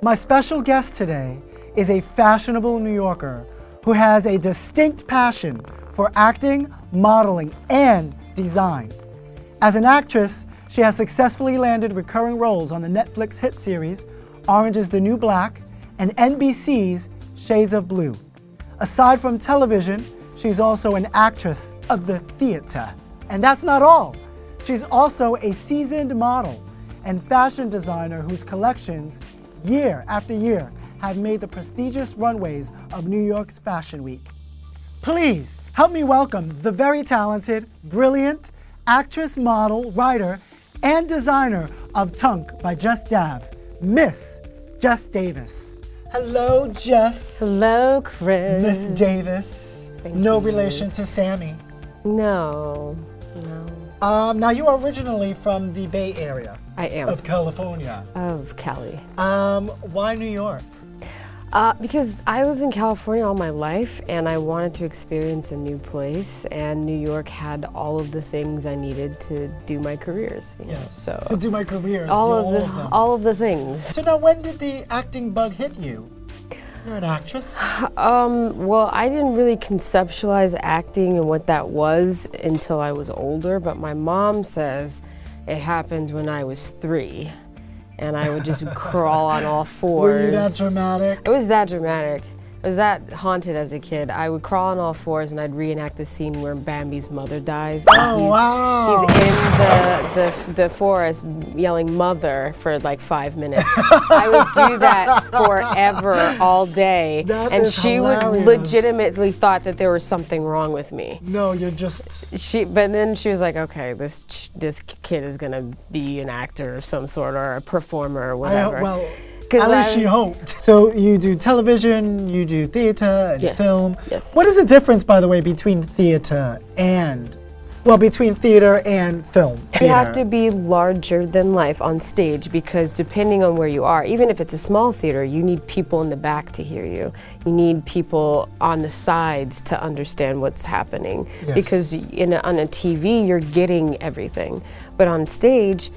My special guest today is a fashionable New Yorker who has a distinct passion for acting, modeling, and design. As an actress, she has successfully landed recurring roles on the Netflix hit series Orange is the New Black and NBC's Shades of Blue. Aside from television, she's also an actress of the theater. And that's not all. She's also a seasoned model and fashion designer whose collections, year after year, have made the prestigious runways of New York's Fashion Week. Please help me welcome the very talented, brilliant actress, model, writer, and designer of TUNC by JESXDAV, Miss Jes Davis. Hello, Jes. Hello, Chris. Miss Davis. No relation to Sammy. No. Now you are originally from the Bay Area. I am. Of California. Of Cali. Why New York? Because I lived in California all my life and I wanted to experience a new place, and New York had all of the things I needed to do my careers. Yes. So do my careers. all of of the things. So now, when did the acting bug hit you? You're an actress. Well, I didn't really conceptualize acting and what that was until I was older, but my mom says it happened when I was 3. And I would just crawl on all fours. Were you that dramatic? It was that dramatic. I was that haunted as a kid. I would crawl on all fours and I'd reenact the scene where Bambi's mother dies. Oh, wow. He's in the forest yelling mother for like 5 minutes. I would do that forever, all day. And she hilarious. would legitimately thought that there was something wrong with me. No, you're just... But then she was like, okay, this kid is gonna be an actor of some sort or a performer or whatever. At least she hoped. So you do television, you do theater and film. Yes. What is the difference, by the way, between theater and film? You have to be larger than life on stage, because depending on where you are, even if it's a small theater, you need people in the back to hear you. You need people on the sides to understand what's happening. Yes. Because on a TV, you're getting everything. But on stage,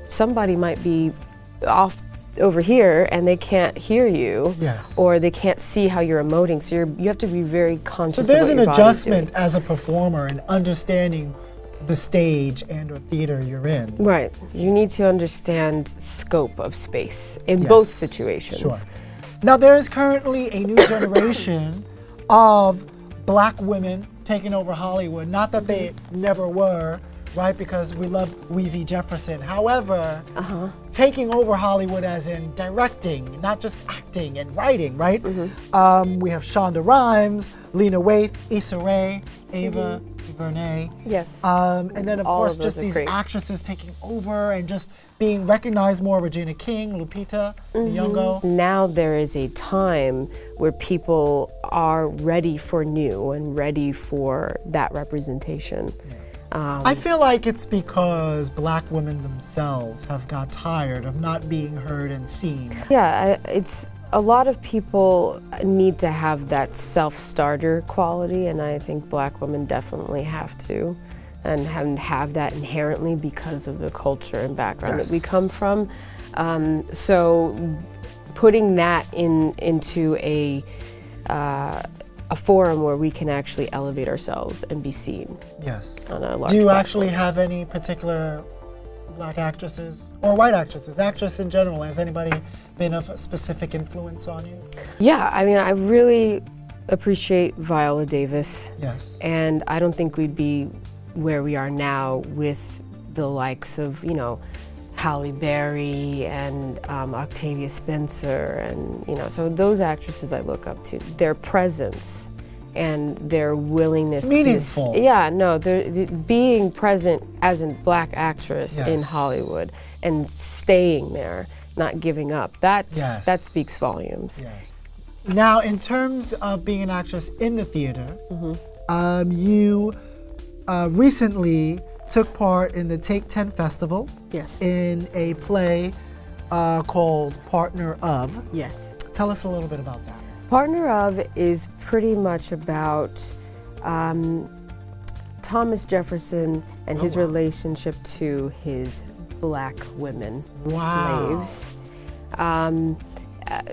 somebody might be off over here and they can't hear you, or they can't see how you're emoting, so you have to be very conscious. So there's of an what your body's adjustment doing. as a performer and understanding the stage and or theater you're in. Right. You need to understand scope of space in both situations. Sure. Now there is currently a new generation of black women taking over Hollywood. Not that they never were, right? Because we love Weezy Jefferson. However, taking over Hollywood as in directing, not just acting and writing, right? We have Shonda Rhimes, Lena Waithe, Issa Rae, Ava DuVernay. Yes. And then of course of just those are these great. actresses taking over and just being recognized more. Regina King, Lupita Nyong'o. Now there is a time where people are ready for new and ready for that representation. I feel like it's because black women themselves have got tired of not being heard and seen. Yeah, it's a lot of people need to have that self-starter quality, and I think black women definitely have to, and have that inherently because of the culture and background that we come from. So putting that into a forum where we can actually elevate ourselves and be seen. Yes. On a large Do you platform. actually have any particular black actresses or white actresses, actress in general? Has anybody been of specific influence on you? Yeah, I mean, I really appreciate Viola Davis. Yes. And I don't think we'd be where we are now with the likes of, Halle Berry and Octavia Spencer, and so those actresses I look up to. Their presence and their willingness meaningful. They're being present as a black actress in Hollywood and staying there, not giving up. That speaks volumes. Yes. Now, in terms of being an actress in the theater, you recently took part in the Take 10 Festival. Yes. In a play called Partner of. Yes. Tell us a little bit about that. Partner of is pretty much about Thomas Jefferson and his relationship to his black women slaves.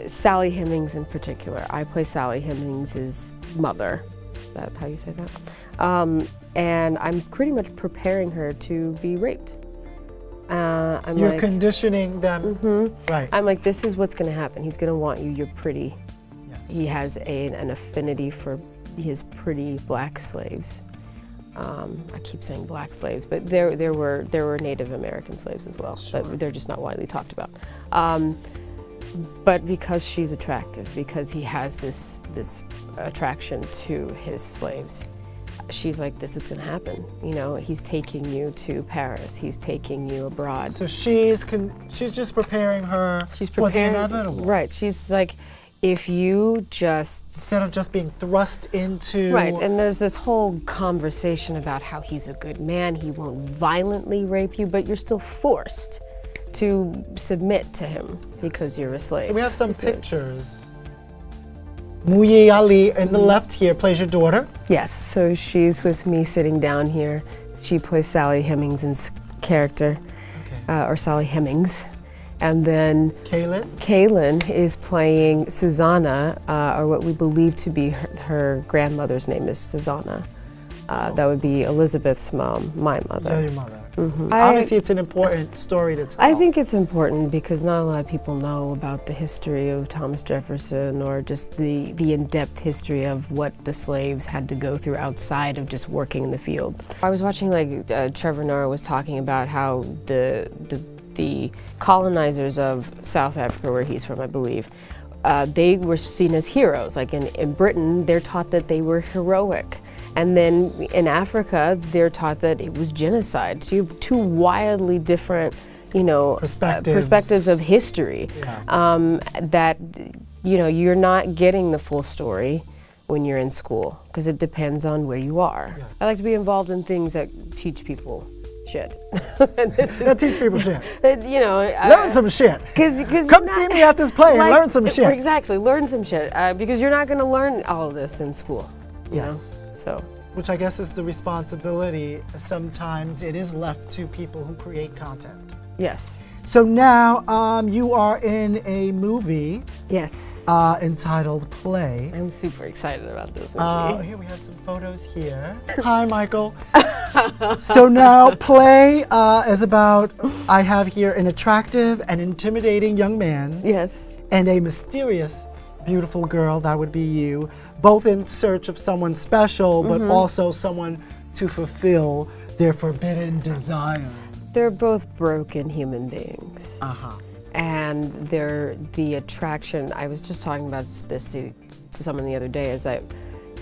Sally Hemings in particular. I play Sally Hemings' mother. Is that how you say that? And I'm pretty much preparing her to be raped. You're conditioning them. Right. I'm like, this is what's going to happen. He's going to want you. You're pretty. Yes. He has an affinity for his pretty black slaves. I keep saying black slaves, but there were Native American slaves as well, Sure. but they're just not widely talked about. But because she's attractive, because he has this attraction to his slaves, she's like, this is going to happen. You know, he's taking you to Paris. He's taking you abroad. So she's just preparing her for the inevitable. Right. She's like, if you just... Instead of just being thrust into... Right, and there's this whole conversation about how he's a good man, he won't violently rape you, but you're still forced to submit to him because you're a slave. So we have some pictures. Muyi Ali in the left here plays your daughter. Yes, so she's with me sitting down here. She plays Sally Hemings' character, or Sally Hemings. And then Kaylin is playing Susanna, or what we believe to be her grandmother's name is Susanna. That would be Elizabeth's mom, my mother. Yeah, your mother. Obviously, it's an important story to tell. I think it's important because not a lot of people know about the history of Thomas Jefferson or just the in-depth history of what the slaves had to go through outside of just working in the field. I was watching, like, Trevor Noah was talking about how the colonizers of South Africa, where he's from, I believe, they were seen as heroes. Like in Britain, they're taught that they were heroic. And then in Africa, they're taught that it was genocide. So you have two wildly different, you know, perspectives of history. Yeah. That, you know, you're not getting the full story when you're in school, because it depends on where you are. Yeah. I like to be involved in things that teach people shit. That teach people shit. You know, learn some shit. Come see me at this play and learn some shit. Exactly, learn some shit. Because you're not going to learn all of this in school. You know? So. Which I guess is the responsibility. Sometimes it is left to people who create content. Yes. So now you are in a movie. Yes. Entitled Play. I'm super excited about this movie. Here we have some photos here. Hi, Michael. So now Play is about, I have here an attractive and intimidating young man. Yes. And a mysterious, beautiful girl, that would be you, both in search of someone special, but also someone to fulfill their forbidden desires. They're both broken human beings. And the attraction, I was just talking about this to someone the other day, is that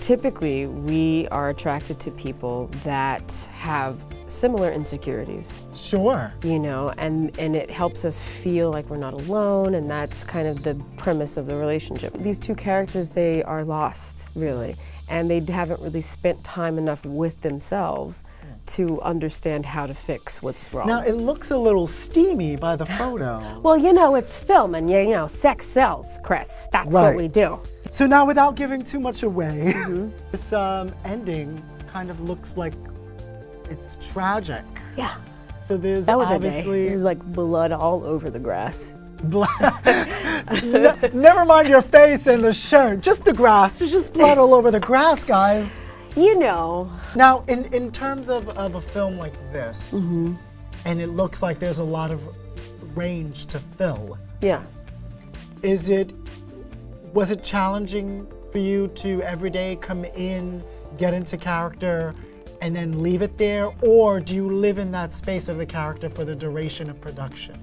typically we are attracted to people that have similar insecurities. Sure. You know, and it helps us feel like we're not alone, and that's kind of the premise of the relationship. These two characters, they are lost, really, and they haven't really spent time enough with themselves to understand how to fix what's wrong. Now, it looks a little steamy by the photo. Well, you know, it's film, and you know, sex sells, Chris. That's what we do. So now, without giving too much away, this ending kind of looks like it's tragic. Yeah. So there's that was obviously... There's like blood all over the grass. Never mind your face and the shirt, just the grass. There's just blood all over the grass, guys. You know. Now, in terms of a film like this, and it looks like there's a lot of range to fill. Yeah. Was it challenging for you to every day come in, get into character, and then leave it there? Or do you live in that space of the character for the duration of production?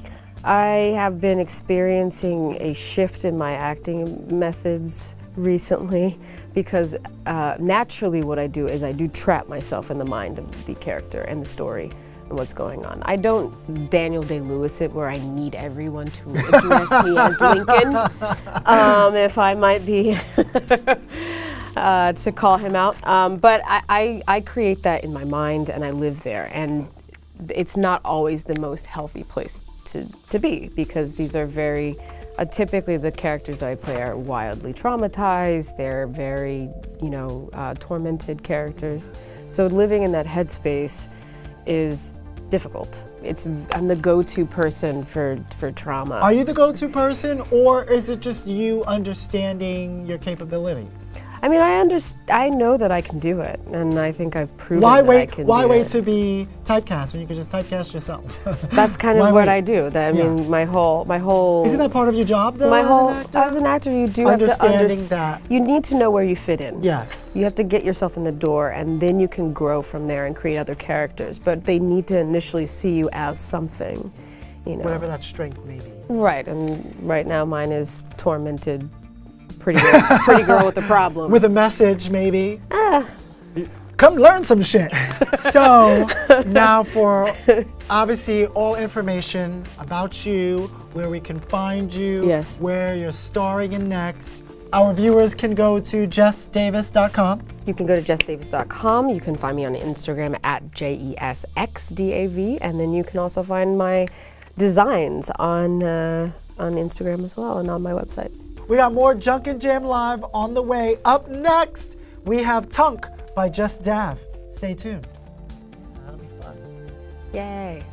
I have been experiencing a shift in my acting methods recently because naturally what I do is I do trap myself in the mind of the character and the story and what's going on. I don't Daniel Day-Lewis it where I need everyone to address me as Lincoln, if I might be to call him out. But I create that in my mind and I live there, and it's not always the most healthy place to be, because these are very, typically the characters that I play are wildly traumatized, they're very, tormented characters. So living in that headspace is difficult. I'm the go-to person for trauma. Are you the go-to person, or is it just you understanding your capabilities? I mean, I know that I can do it, and I think I've proven Why that I can do it. Why wait to be typecast when you can just typecast yourself? That's kind of what I do. I mean, my whole. Isn't that part of your job, though? As an actor, you do have to understanding that. You need to know where you fit in. Yes. You have to get yourself in the door, and then you can grow from there and create other characters. But they need to initially see you as something, you know. Whatever that strength may be. Right, and right now mine is tormented. Pretty girl with a problem. With a message, maybe. Come learn some shit. So now for obviously all information about you, where we can find you, yes, where you're starring in next. Our viewers can go to JESXDAV.com. You can go to JESXDAV.com. You can find me on Instagram at JESXDAV, and then you can also find my designs on Instagram as well and on my website. We got more Junk and Jam Live on the way. Up next, we have TUNC by JESXDAV. Stay tuned. That'll be fun. Yay.